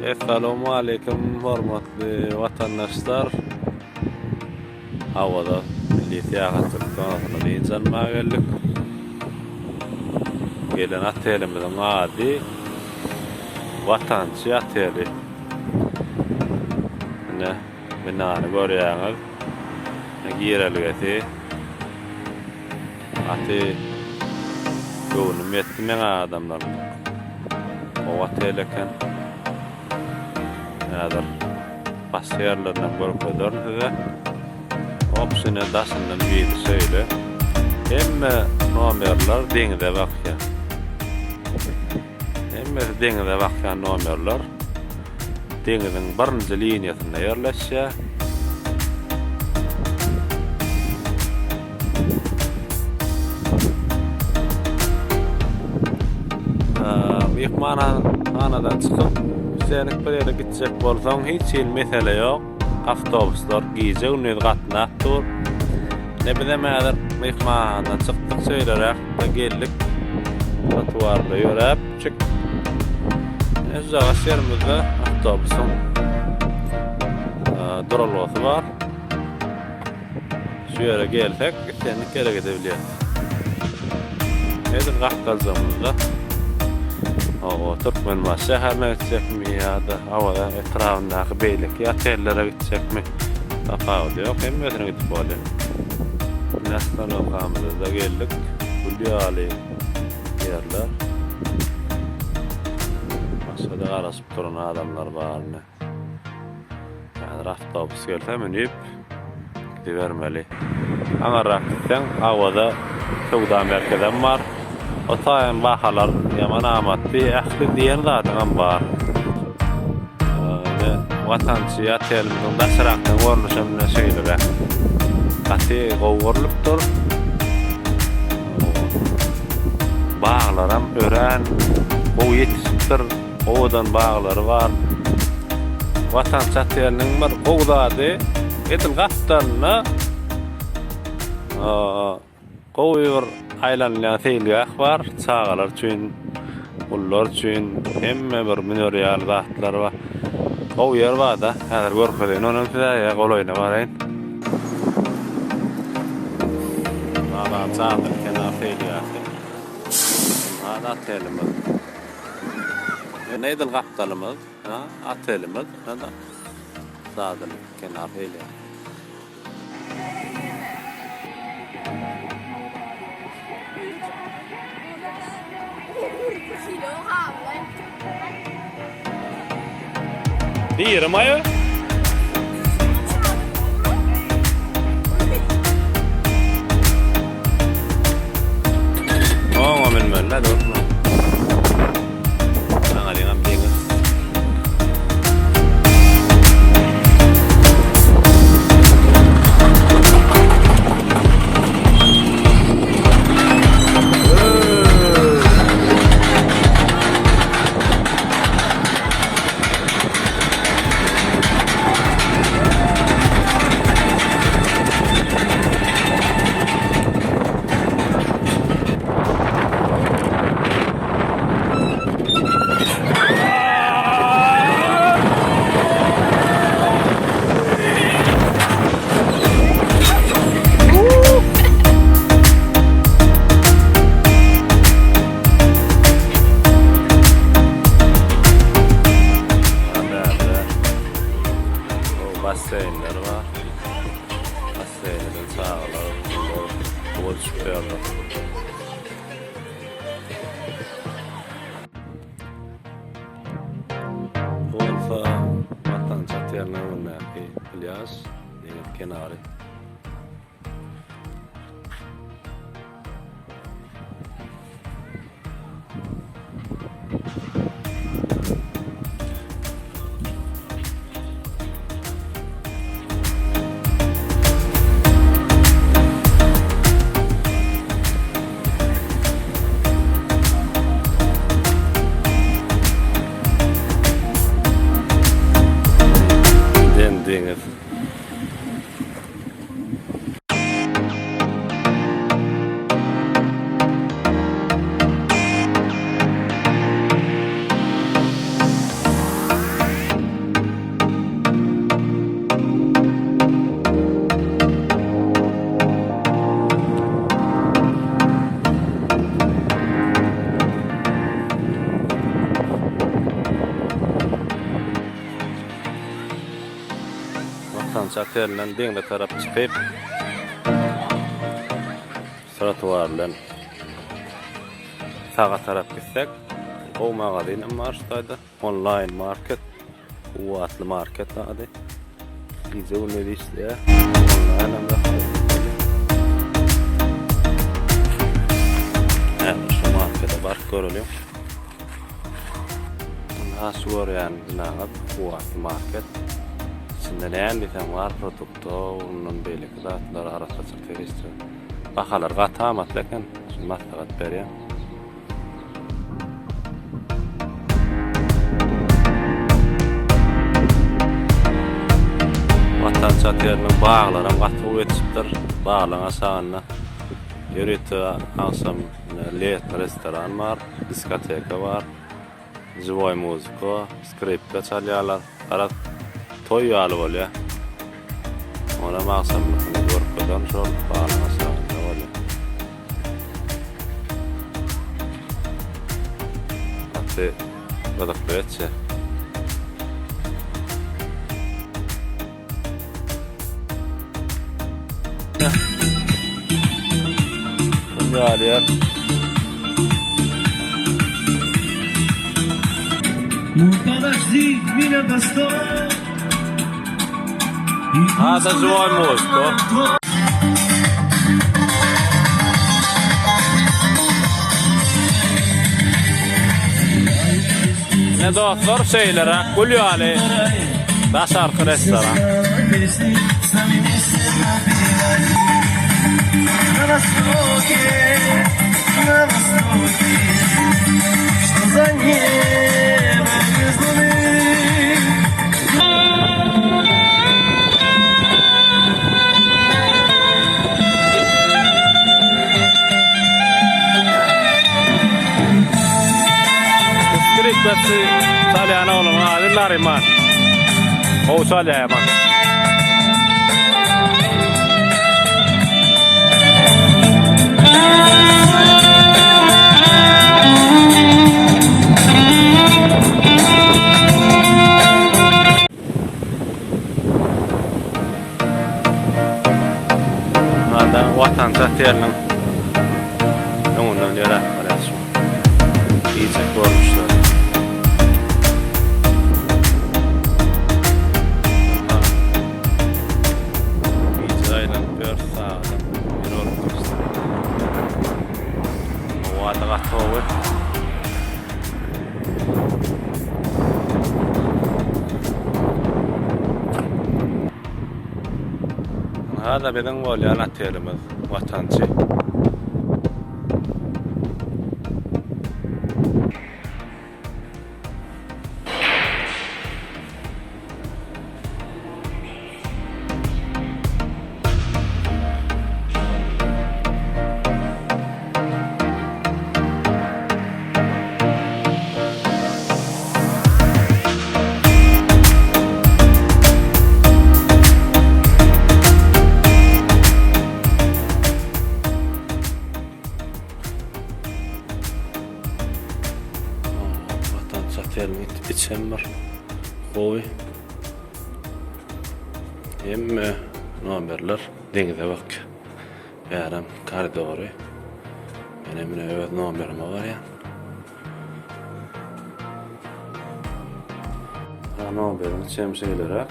Esselamu aleyküm hormatly vatandaşlar. Havada milli tiýatryň konusyna diýenma geldik. Gelen atelimizin ady Watançy ateli. Ne binany görýäňiz. Giýerelgesi. Aty göwnüm etdimen adamlar. O ateleken Näder pasýerlerden görkezler size. Opsine dasyndan ýyly söýle. Hemme nomerler deňde bakýar. Hemme deňde bakýan nomerler deňiň birinji liniýasynda ýerleşýär. Mehmanhanadan çykyp senik bir ýere gitjek bolsaň hiç ýyl mesele ýok. Awtobuslar gize ünüz gatnapdyr. Ne bilemädir mehmanhanadan çykdyk söýlerek de geldik. Trotuarda ýörep çık. Ezaga şerimizde awtobusyň duralgasy bar. Şu ýere gelsek, senik gerek edebilýär. Edim gahtalzamyzda o Türkmenbaş şäherine gitsekmi ýa-da awada etrafyndaky beýlik ýa-tellere gitsekmi tapawut ýok, hem özüne gidip bolýar. Nästan okamyzda geldik. Bulýaly ýerler. Aşağıda garaşyp duran adamlar barmy? Yani awtobus gelse minip gidivermeli. Aňarak gitseň awada sowda merkezem bar. O taýan bahalar ýaman amatly, ähli diýen zadyň bar. Watançy atelimiň daşarakdan görnüşimne söýlerek. Aty gowurlypdyr. Bağlaram ören, o ýetişipdir, owadan bağlary bar. Watançy atelimiň bir gowdady, edil gatdanna gowyr aýlanýan seýilgäh bar, çagalar üçin, ullar üçin, hemme bir minorial zatlar bar. O ýer bar da, häzir görkezden onuň size golaýyna baraýyn. Baba çadır kenar seýilgäh. Ada atelimiz. Neýdil gapdalymyz? Atelimiz, nada? Çadır kenar seýilgäh. Diýerim aýa. Oňa bilmeli dur. Aňa diýen diňiz. Basseynler var. Basseynlerin sağlar, kuvvet çıkıyorlar. Olsa Watançy atelimiň näki plyaj, deňiz kenary. Diňiz. Vatança terlen deňde tarap çykyp trotuar bilen sağa tarap gitsek o magazin marşdaydı. Online market, uwatly market ady. Bize onu işleýär. Online hem de şu markete bark görülüyor. Asur yani nagat uwatly market. Şimdi näme desem var produkto, onun beýleki zatlar arasynda çykýar. Bahalar gatamat lekin, şu maslahat berýär. Vatança terlen bağlaram gatyp etipdir. Bağlaňa sanyna ýörüte aksam let restoran var, diskoteka var. Живой музыка, скрипка çalýarlar. Ara toy ýaly bolýar. Ona maksam görkezden şol bağlaňa sanyna bolýar. Atdy gadakletçe. Ýaly. Подожди меня до ста. Hada живой музыка. Ne dostlar şeylere, Gulyali, Başarkı restoran. На востоке, что за небо без луны. Skriptesi salyan oğlum, dinler iman. O salyan iman. Vatança terlen öňünden ýöre barýar. İyice görmüşler. İyice aylanıp bir sağdan bir olup duruşlar. O adı gatowy. Hada beden bolýan aterimiz, Vatançy. Termin içemmer. Koy. Hem numarlar dengede bak. Yaram koridoru. Benim evet numaram var ya. Numaramı çemşeylere